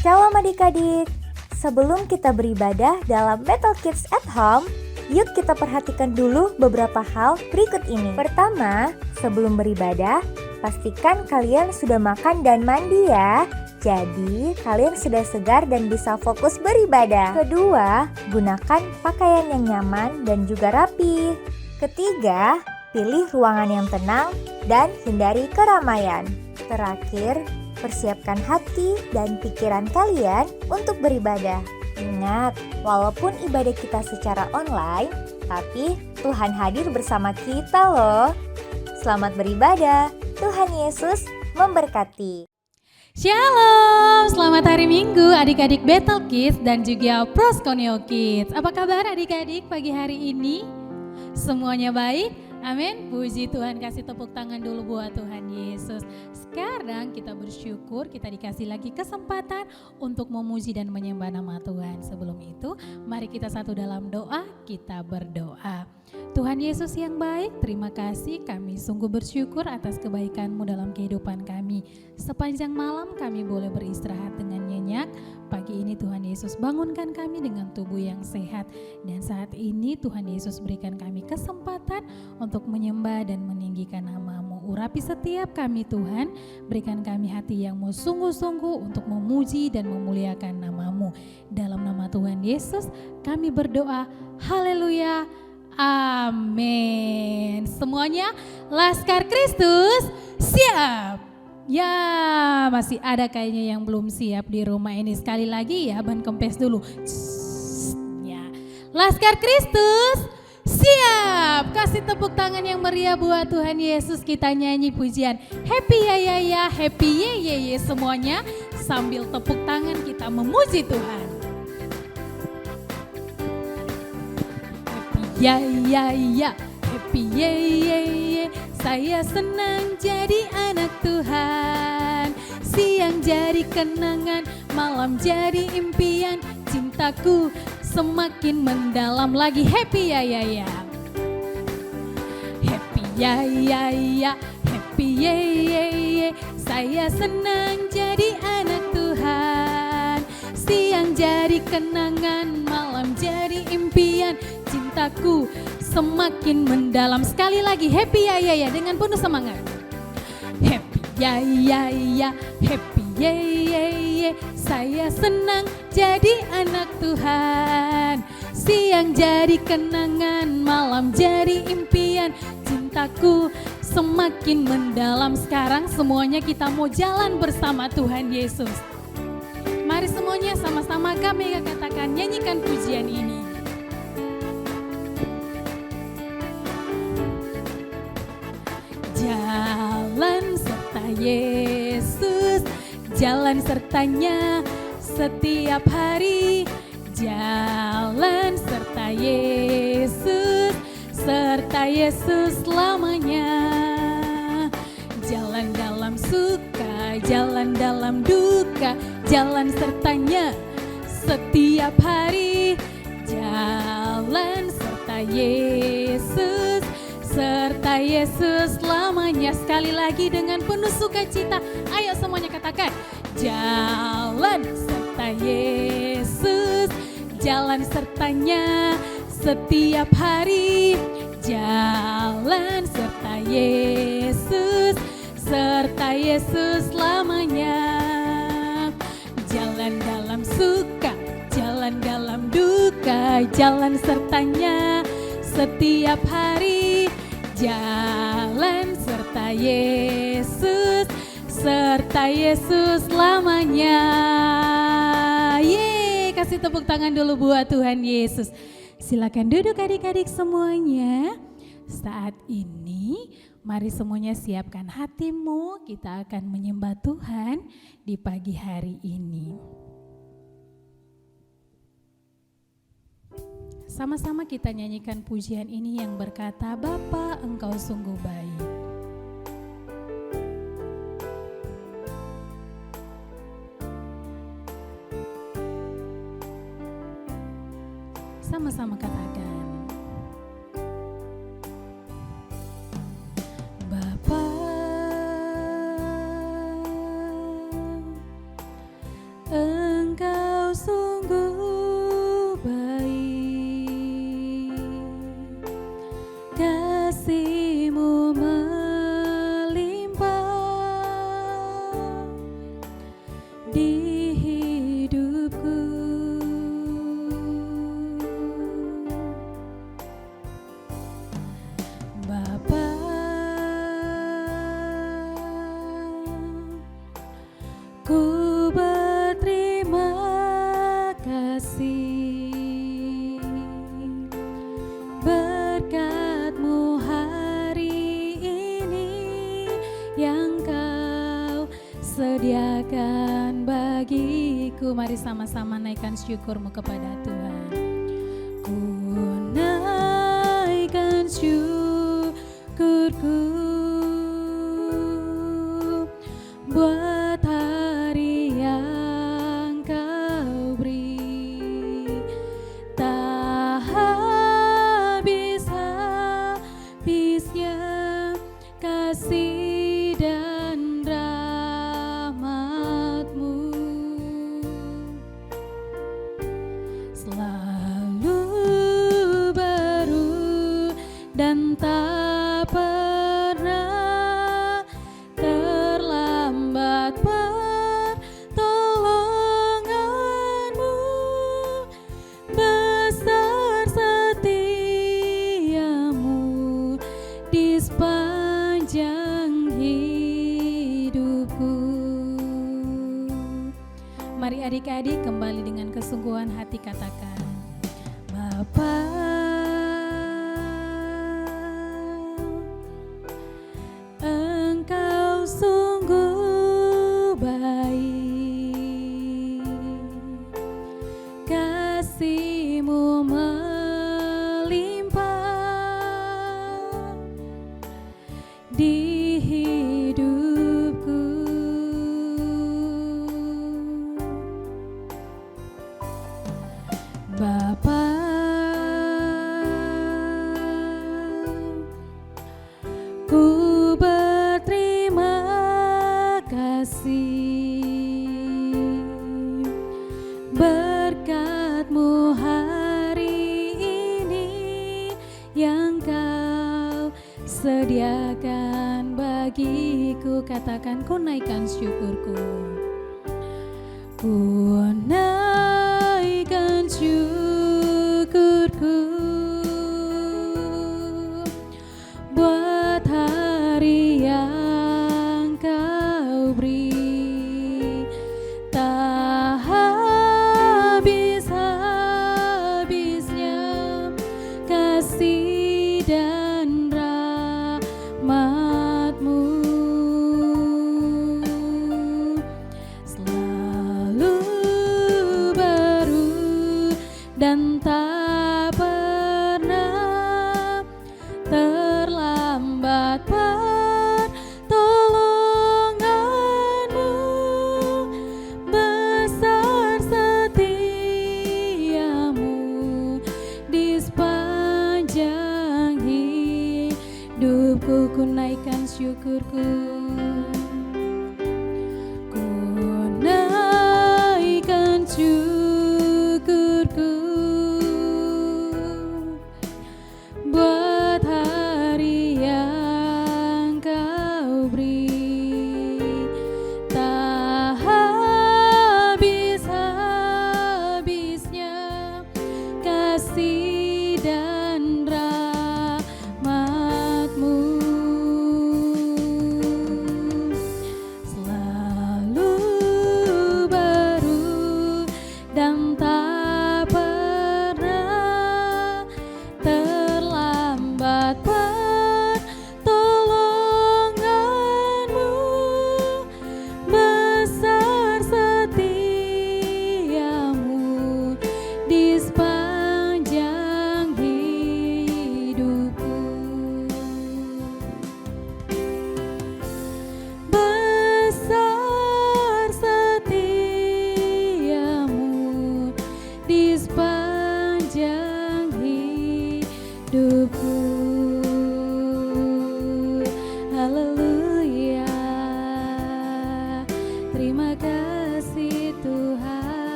Shalom adik-adik, sebelum kita beribadah dalam Battle Kids at Home, yuk kita perhatikan dulu beberapa hal berikut ini. Pertama, sebelum beribadah, pastikan kalian sudah makan dan mandi ya. Jadi, kalian sudah segar dan bisa fokus beribadah. Kedua, gunakan pakaian yang nyaman dan juga rapi. Ketiga, pilih ruangan yang tenang dan hindari keramaian. Terakhir, persiapkan hati dan pikiran kalian untuk beribadah. Ingat, walaupun ibadah kita secara online, tapi Tuhan hadir bersama kita loh. Selamat beribadah, Tuhan Yesus memberkati. Shalom, selamat hari Minggu adik-adik Battle Kids dan juga Proskonio Kids. Apa kabar adik-adik pagi hari ini? Semuanya baik? Amin. Puji Tuhan, kasih tepuk tangan dulu buat Tuhan Yesus. Sekarang kita bersyukur kita dikasih lagi kesempatan untuk memuji dan menyembah nama Tuhan. Sebelum itu, mari kita satu dalam doa, kita berdoa. Tuhan Yesus yang baik, terima kasih, kami sungguh bersyukur atas kebaikan-Mu dalam kehidupan kami. Sepanjang malam kami boleh beristirahat dengan nyenyak. Pagi ini Tuhan Yesus bangunkan kami dengan tubuh yang sehat. Dan saat ini Tuhan Yesus berikan kami kesempatan untuk menyembah dan meninggikan nama-Mu. Urapi setiap kami Tuhan, berikan kami hati yang mau sungguh-sungguh untuk memuji dan memuliakan nama-Mu. Dalam nama Tuhan Yesus kami berdoa, haleluya. Amin. Semuanya Laskar Kristus siap. Ya, masih ada kayaknya yang belum siap di rumah ini. Sekali lagi ya, ban kempes dulu. Ya. Laskar Kristus siap. Kasih tepuk tangan yang meriah buat Tuhan Yesus. Kita nyanyi pujian happy ya ya ya, happy ye ye ye semuanya. Sambil tepuk tangan kita memuji Tuhan. Ya ya ya, happy ye ye ye, saya senang jadi anak Tuhan. Siang jadi kenangan, malam jadi impian, cintaku semakin mendalam lagi. Happy ya ya ya, happy ya ya ya, happy ye ye ye, saya senang jadi anak Tuhan. Siang jadi kenangan, malam jadi impian, cintaku semakin mendalam. Sekali lagi happy ya ya ya dengan penuh semangat. Happy ya ya ya, happy ya ya ya, saya senang jadi anak Tuhan. Siang jadi kenangan, malam jadi impian, cintaku semakin mendalam. Sekarang semuanya kita mau jalan bersama Tuhan Yesus. Mari semuanya sama-sama kami katakan, nyanyikan pujian ini. Jalan serta Yesus, jalan sertanya setiap hari. Jalan serta Yesus, serta Yesus selamanya. Jalan dalam suka, jalan dalam duka, jalan sertanya setiap hari. Jalan serta Yesus, serta Yesus selamanya. Sekali lagi dengan penuh sukacita, ayo semuanya katakan, jalan serta Yesus, jalan sertanya setiap hari. Jalan serta Yesus, serta Yesus selamanya. Jalan dalam suka, jalan dalam duka, jalan sertanya setiap hari. Jalan serta Yesus, serta Yesus selamanya. Yeay, kasih tepuk tangan dulu buat Tuhan Yesus. Silakan duduk adik-adik semuanya. Saat ini mari semuanya siapkan hatimu, kita akan menyembah Tuhan di pagi hari ini. Sama-sama kita nyanyikan pujian ini yang berkata, Bapa Engkau sungguh baik. Sama-sama katakan. Bapa, Engkau sungguh baik, kasih-Mu melimpah di hidupku. Bapa, ku berterima kasih berkat-Mu hari ini yang Kau sediakan bagiku. Mari sama-sama naikkan syukur-Mu kepada Tuhan. Ku naikkan syukurku buat hari yang Kau beri, tak habis-habisnya kasih dan rahmat-Mu selalu baru dan tak pernah terlambat. Pertolongan-Mu besar, setia-Mu di sepanjang hidupku. Mari adik-adik kembali dengan kesungguhan hati katakan, Bapa, Engkau sungguh baik, kasih-Mu melimpah di hidupku. Bapa, ku berterima kasih berkat-Mu hari ini yang Kau sediakan bagiku. Katakan, ku naikkan syukurku. Ku naikkan syukurku buat hari yang Kau beri, tak habis-habisnya kasih dan rahmat-Mu selalu baru dan tak pernah terlambat. Pertolongan-Mu besar, setia-Mu di sepanjang hidupku. Ku naikkan syukurku. Ku naikkan syukurku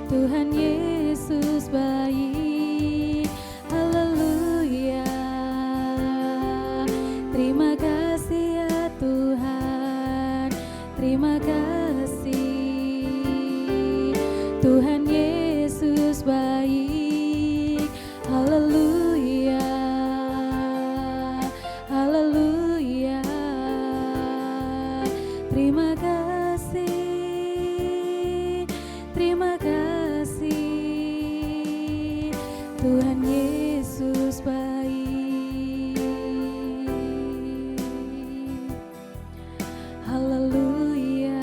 Tuhan Yesus baik. Haleluya. Terima kasih ya Tuhan, terima kasih. Tuhan Yesus baik. Haleluya. Haleluya. Terima kasih. Terima kasih. Tuhan Yesus baik. Haleluya.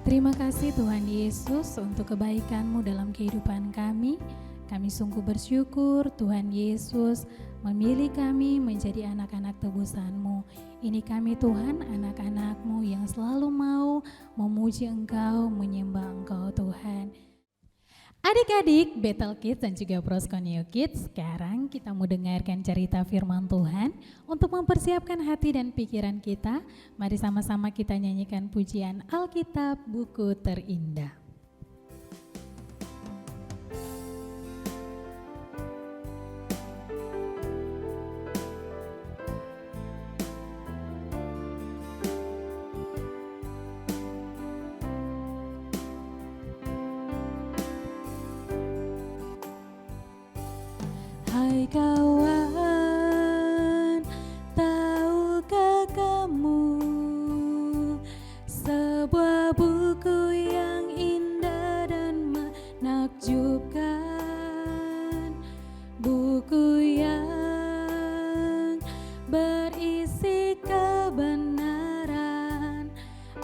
Terima kasih Tuhan Yesus untuk kebaikan-Mu dalam kehidupan kami. Kami sungguh bersyukur Tuhan Yesus memilih kami menjadi anak-anak tebusan-Mu. Ini kami Tuhan, anak-anak-Mu yang selalu mau memuji Engkau, menyembah Engkau Tuhan. Adik-adik Bethel Kids dan juga Proskoneo Kids, sekarang kita mau dengarkan cerita firman Tuhan. Untuk mempersiapkan hati dan pikiran kita, mari sama-sama kita nyanyikan pujian Alkitab Buku Terindah. Hai kawan, tahukah kamu sebuah buku yang indah dan menakjubkan, buku yang berisi kebenaran,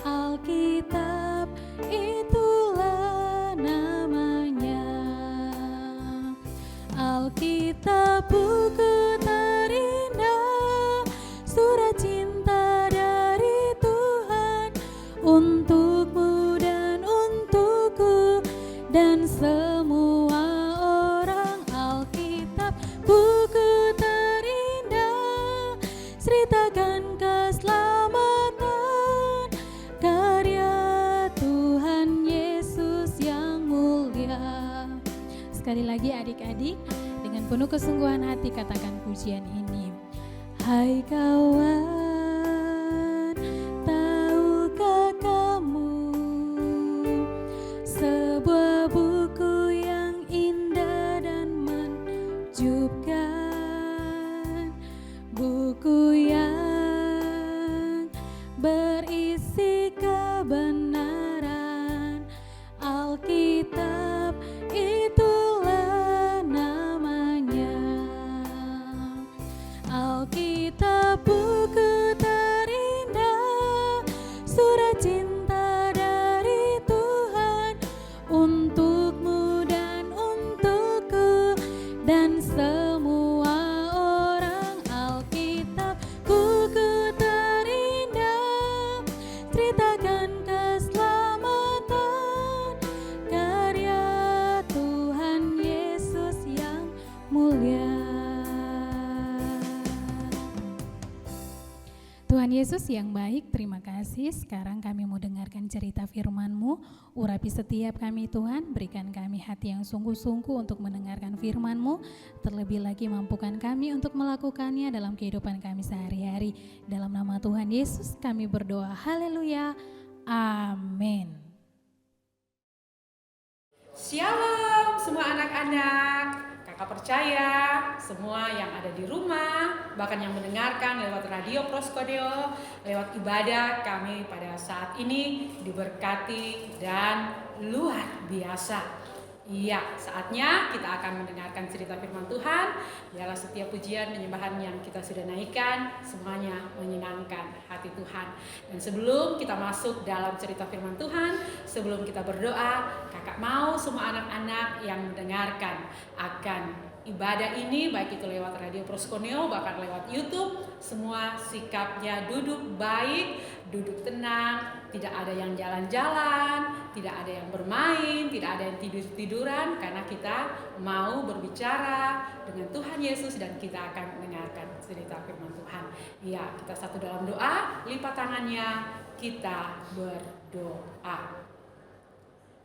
Alkitab itulah namanya. Alkitab buku terindah, surat cinta dari Tuhan untukmu dan untukku dan semua orang. Alkitab buku terindah, ceritakan keselamatan, karya Tuhan Yesus yang mulia. Sekali lagi adik-adik, dengan penuh kesungguhan hati katakan pujian ini. Hai kawan, tahukah kamu sebuah buku yang indah dan menakjubkan, buku yang berisi kebenaran, Alkitab itulah namanya. Alkitab buku terindah, surat cinta dari Tuhan untukmu dan untukku dan semua orang. Alkitab buku terindah, ceritakan keselamatan, karya Tuhan Yesus yang mulia. Tuhan Yesus yang baik, terima kasih. Sekarang kami mau dengarkan cerita firman-Mu. Urapi setiap kami Tuhan, berikan kami hati yang sungguh-sungguh untuk mendengarkan firman-Mu. Terlebih lagi mampukan kami untuk melakukannya dalam kehidupan kami sehari-hari. Dalam nama Tuhan Yesus kami berdoa, haleluya, amin. Shalom semua anak-anak. Kakak percaya semua yang ada di rumah, bahkan yang mendengarkan lewat radio Proskoneo, lewat ibadah kami pada saat ini diberkati dan luar biasa. Iya, saatnya kita akan mendengarkan cerita firman Tuhan. Biarlah setiap pujian penyembahan yang kita sudah naikkan semuanya menyenangkan hati Tuhan. Dan sebelum kita masuk dalam cerita firman Tuhan, sebelum kita berdoa, kakak mau semua anak-anak yang mendengarkan akan ibadah ini, baik itu lewat radio Proskoneo, bahkan lewat YouTube, semua sikapnya duduk baik, duduk tenang, tidak ada yang jalan-jalan, tidak ada yang bermain, tidak ada yang tidur-tiduran, karena kita mau berbicara dengan Tuhan Yesus dan kita akan mendengarkan cerita firman Tuhan. Iya, kita satu dalam doa, lipat tangannya, kita berdoa.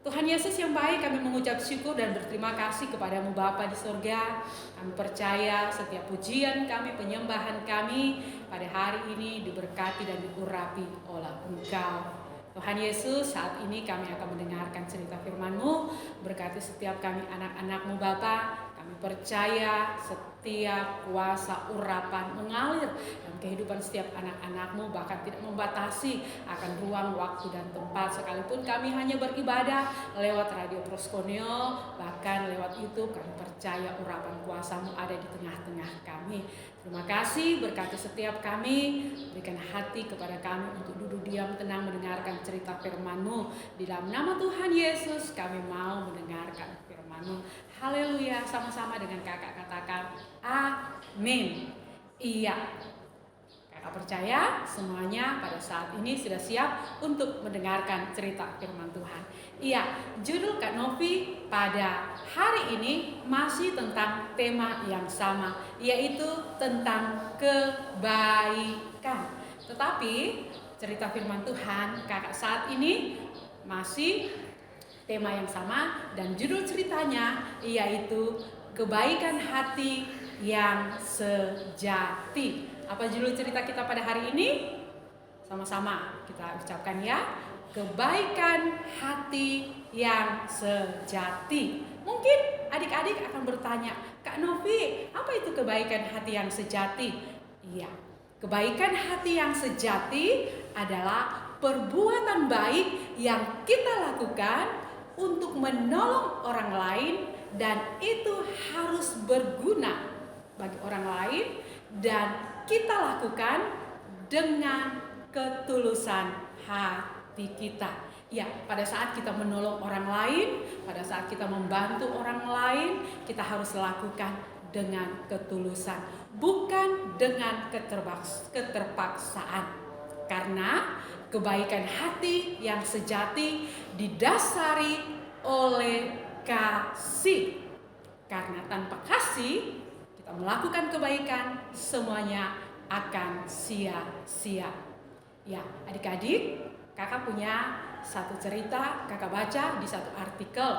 Tuhan Yesus yang baik, kami mengucap syukur dan berterima kasih kepadamu Bapa di surga. Kami percaya setiap pujian kami, penyembahan kami pada hari ini diberkati dan diurapi oleh Engkau. Tuhan Yesus, saat ini kami akan mendengarkan cerita firman-Mu. Berkati setiap kami anak-anak-Mu Bapa. Kami percaya setiap kuasa urapan mengalir dalam kehidupan setiap anak-anak-Mu, bahkan tidak membatasi akan ruang, waktu, dan tempat. Sekalipun kami hanya beribadah lewat radio Proskoneo, bahkan lewat YouTube, kami percaya urapan kuasa-Mu ada di tengah-tengah kami. Terima kasih, berkati setiap kami, berikan hati kepada kami untuk duduk diam tenang mendengarkan cerita firman-Mu. Di dalam nama Tuhan Yesus kami mau mendengarkan firman-Mu. Haleluya, sama-sama dengan kakak katakan amin. Iya, kakak percaya semuanya pada saat ini sudah siap untuk mendengarkan cerita firman Tuhan. Iya, judul Kak Novi pada hari ini masih tentang tema yang sama, yaitu tentang kebaikan. Tetapi cerita firman Tuhan kakak saat ini masih tema yang sama dan judul ceritanya yaitu kebaikan hati yang sejati. Apa judul cerita kita pada hari ini? Sama-sama kita ucapkan ya. Kebaikan hati yang sejati. Mungkin adik-adik akan bertanya, Kak Novi, apa itu kebaikan hati yang sejati? Iya, kebaikan hati yang sejati adalah perbuatan baik yang kita lakukan untuk menolong orang lain, dan itu harus berguna bagi orang lain, dan kita lakukan dengan ketulusan hati kita. Ya, pada saat kita menolong orang lain, pada saat kita membantu orang lain, kita harus lakukan dengan ketulusan, bukan dengan keterpaksaan. Karena kebaikan hati yang sejati didasari oleh kasih. Karena tanpa kasih, kita melakukan kebaikan, semuanya akan sia-sia. Ya, adik-adik, kakak punya satu cerita, kakak baca di satu artikel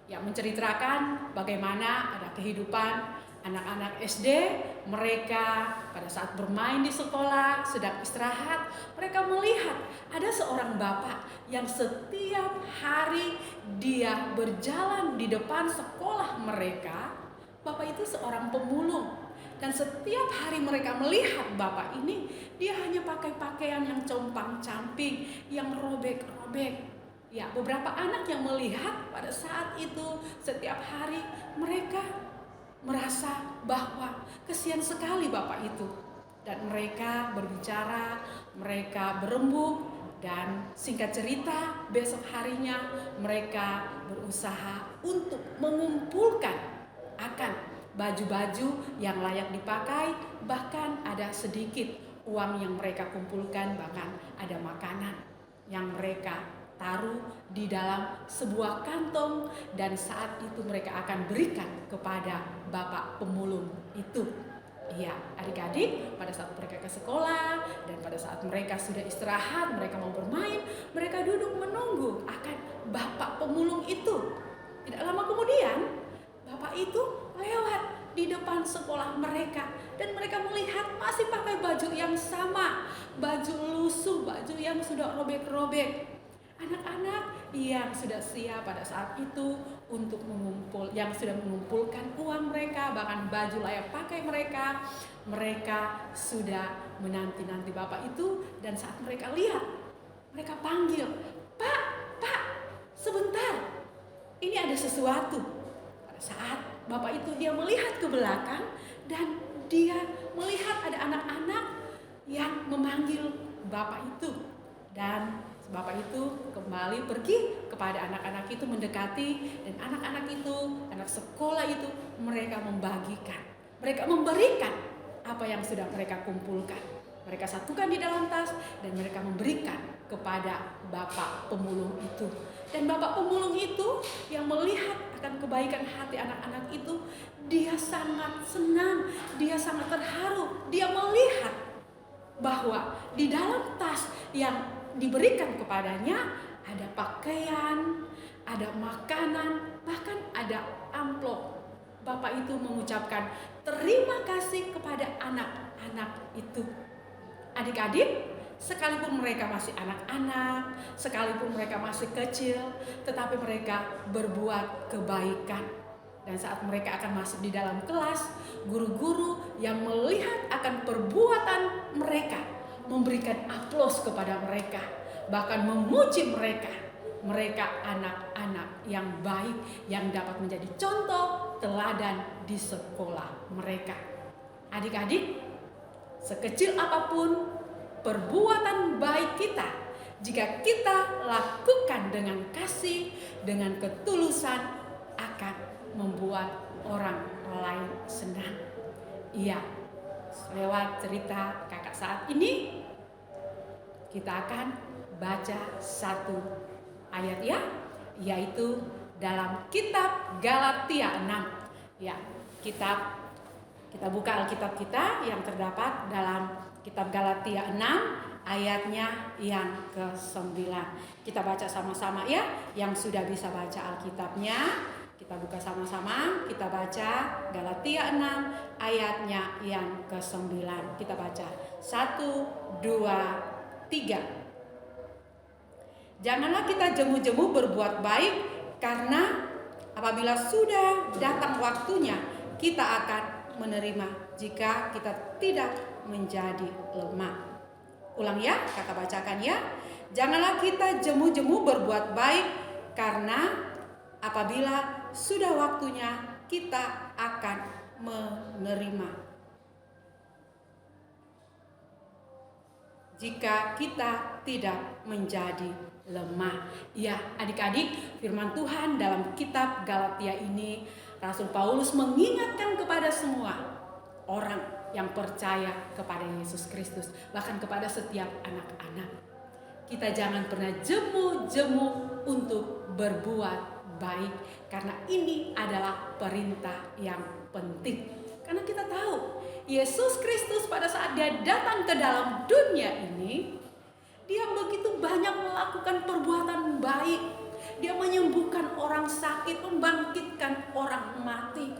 yang menceritakan bagaimana ada kehidupan anak-anak SD. Mereka pada saat bermain di sekolah, sedang istirahat, mereka melihat ada seorang bapak yang setiap hari dia berjalan di depan sekolah mereka. Bapak itu seorang pemulung, dan setiap hari mereka melihat bapak ini, dia hanya pakai pakaian yang compang-camping, yang robek-robek. Ya, beberapa anak yang melihat pada saat itu setiap hari mereka merasa bahwa kesian sekali bapak itu, dan mereka berbicara, mereka berembuk, dan singkat cerita besok harinya mereka berusaha untuk mengumpulkan akan baju-baju yang layak dipakai, bahkan ada sedikit uang yang mereka kumpulkan, bahkan ada makanan yang mereka taruh di dalam sebuah kantong, dan saat itu mereka akan berikan kepada bapak pemulung itu. Iya, adik-adik, pada saat mereka ke sekolah dan pada saat mereka sudah istirahat, mereka mau bermain, mereka duduk menunggu akan bapak pemulung itu. Tidak lama kemudian, bapak itu lewat di depan sekolah mereka, dan mereka melihat masih pakai baju yang sama, baju lusuh, baju yang sudah robek-robek. Anak-anak yang sudah siap pada saat itu untuk yang sudah mengumpulkan uang mereka, bahkan baju layak pakai mereka, mereka sudah menanti-nanti bapak itu. Dan saat mereka lihat, mereka panggil, Pak, sebentar, ini ada sesuatu. Pada saat bapak itu dia melihat ke belakang, dan dia melihat ada anak-anak yang memanggil bapak itu. Dan bapak itu kembali pergi kepada anak-anak itu, mendekati, dan anak-anak itu, anak sekolah itu, mereka membagikan, mereka memberikan apa yang sudah mereka kumpulkan. Mereka satukan di dalam tas dan mereka memberikan kepada bapak pemulung itu. Dan bapak pemulung itu yang melihat akan kebaikan hati anak-anak itu, dia sangat senang, dia sangat terharu. Dia melihat bahwa di dalam tas yang diberikan kepadanya ada pakaian, ada makanan, bahkan ada amplop. Bapak itu mengucapkan terima kasih kepada anak-anak itu. Adik-adik, sekalipun mereka masih anak-anak, sekalipun mereka masih kecil, tetapi mereka berbuat kebaikan. Dan saat mereka akan masuk di dalam kelas, guru-guru yang melihat akan perbuatan mereka memberikan aplaus kepada mereka, bahkan memuji mereka. Mereka anak-anak yang baik, yang dapat menjadi contoh teladan di sekolah mereka. Adik-adik, sekecil apapun perbuatan baik kita, jika kita lakukan dengan kasih, dengan ketulusan, akan membuat orang lain senang. Iya, lewat cerita kakak saat ini, kita akan baca satu ayat ya, yaitu dalam kitab Galatia 6. Ya, kita buka Alkitab kita yang terdapat dalam kitab Galatia 6 ayatnya yang ke-9. Kita baca sama-sama ya, yang sudah bisa baca Alkitabnya, kita buka sama-sama, kita baca Galatia 6 ayatnya yang ke-9. Kita baca 1, 2, 3. Janganlah kita jemu-jemu berbuat baik, karena apabila sudah datang waktunya, kita akan menerima jika kita tidak menjadi lemah. Ulang ya, kata bacakan ya. Janganlah kita jemu-jemu berbuat baik, karena apabila sudah waktunya, kita akan menerima jika kita tidak menjadi lemah. Ya, adik-adik, firman Tuhan dalam kitab Galatia ini, Rasul Paulus mengingatkan kepada semua orang yang percaya kepada Yesus Kristus, bahkan kepada setiap anak-anak. Kita jangan pernah jemu-jemu untuk berbuat baik, karena ini adalah perintah yang penting. Karena kita tahu Yesus Kristus pada saat dia datang ke dalam dunia ini, dia begitu banyak melakukan perbuatan baik. Dia menyembuhkan orang sakit, membangkitkan orang mati.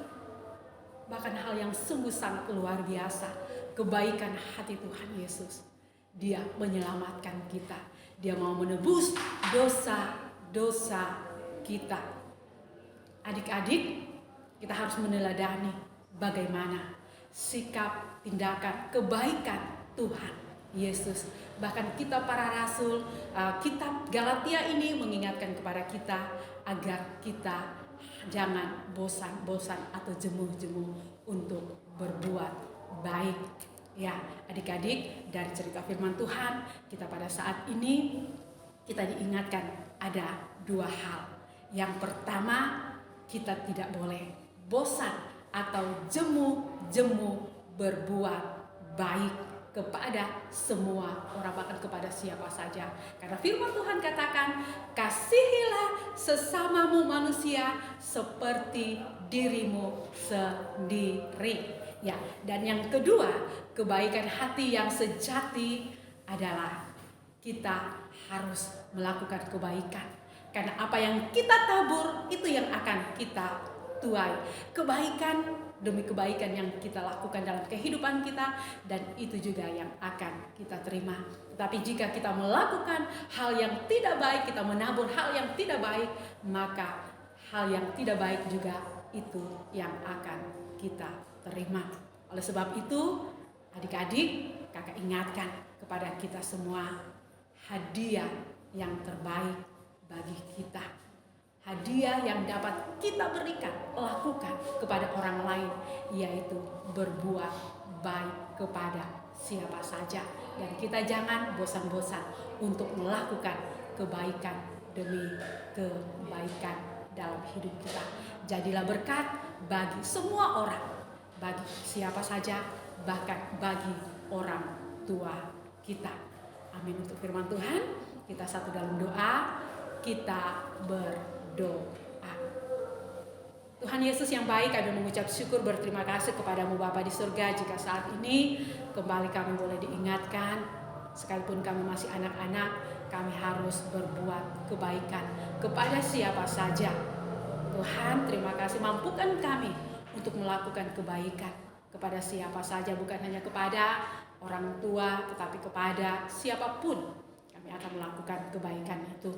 Bahkan hal yang sungguh sangat luar biasa, kebaikan hati Tuhan Yesus. Dia menyelamatkan kita. Dia mau menebus dosa-dosa kita. Adik-adik, kita harus meneladani bagaimana sikap, tindakan, kebaikan Tuhan Yesus. Bahkan kita para rasul, kitab Galatia ini mengingatkan kepada kita agar kita jangan bosan-bosan atau jemu-jemu untuk berbuat baik. Ya, adik-adik, dari cerita firman Tuhan, kita pada saat ini kita diingatkan ada dua hal. Yang pertama, kita tidak boleh bosan atau jemu-jemu berbuat baik kepada semua orang, bahkan kepada siapa saja. Karena firman Tuhan katakan, kasihilah sesamamu manusia seperti dirimu sendiri. Ya, dan yang kedua, kebaikan hati yang sejati adalah kita harus melakukan kebaikan. Karena apa yang kita tabur itu yang akan kita tuai. Kebaikan demi kebaikan yang kita lakukan dalam kehidupan kita, dan itu juga yang akan kita terima. Tetapi jika kita melakukan hal yang tidak baik, kita menabur hal yang tidak baik, maka hal yang tidak baik juga itu yang akan kita terima. Oleh sebab itu, adik-adik, kakak ingatkan kepada kita semua, hadiah yang terbaik bagi kita, hadiah yang dapat kita berikan, lakukan kepada orang lain, yaitu berbuat baik kepada siapa saja. Dan kita jangan bosan-bosan untuk melakukan kebaikan demi kebaikan dalam hidup kita. Jadilah berkat bagi semua orang, bagi siapa saja, bahkan bagi orang tua kita. Amin. Untuk firman Tuhan, kita satu dalam doa, kita berdoa. Tuhan Yesus yang baik, kami mengucap syukur berterima kasih kepadamu Bapa di surga jika saat ini kembali kami boleh diingatkan, sekalipun kami masih anak-anak, kami harus berbuat kebaikan kepada siapa saja. Tuhan, terima kasih, mampukan kami untuk melakukan kebaikan kepada siapa saja, bukan hanya kepada orang tua, tetapi kepada siapapun kami akan melakukan kebaikan itu.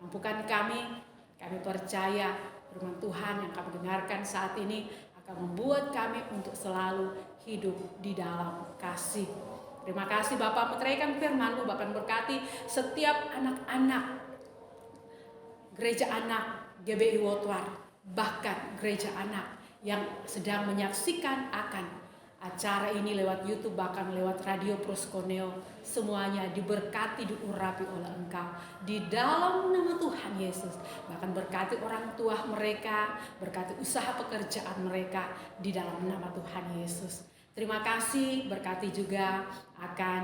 Mampukan kami percaya firman Tuhan yang kami dengarkan saat ini akan membuat kami untuk selalu hidup di dalam kasih. Terima kasih Bapak, meteraikan firman-Mu, bahkan berkati setiap anak-anak gereja anak GBI Wotwar, bahkan gereja anak yang sedang menyaksikan akan acara ini lewat YouTube, bahkan lewat radio Proskoneo, semuanya diberkati, diurapi oleh Engkau di dalam nama Tuhan Yesus. Bahkan berkati orang tua mereka, berkati usaha pekerjaan mereka di dalam nama Tuhan Yesus. Terima kasih, berkati juga akan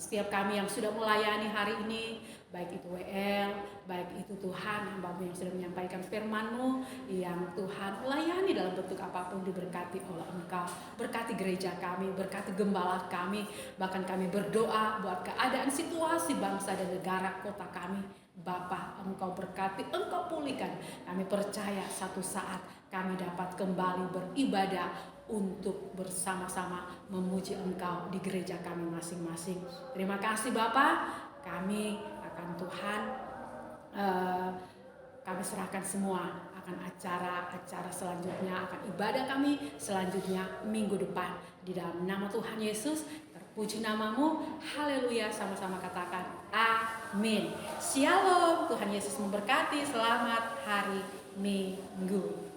setiap kami yang sudah melayani hari ini, baik itu WL, baik itu Tuhan, hamba-Mu yang sudah menyampaikan firman-Mu, yang Tuhan melayani dalam bentuk apapun, diberkati oleh Engkau. Berkati gereja kami, berkati gembala kami, bahkan kami berdoa buat keadaan situasi bangsa dan negara kota kami. Bapa, Engkau berkati, Engkau pulihkan. Kami percaya satu saat kami dapat kembali beribadah untuk bersama-sama memuji Engkau di gereja kami masing-masing. Terima kasih Bapa, kami akan Tuhan, kami serahkan semua akan acara-acara selanjutnya, akan ibadah kami selanjutnya minggu depan. Di dalam nama Tuhan Yesus, terpuji nama-Mu, haleluya, sama-sama katakan amin. Shalom, Tuhan Yesus memberkati, selamat hari Minggu.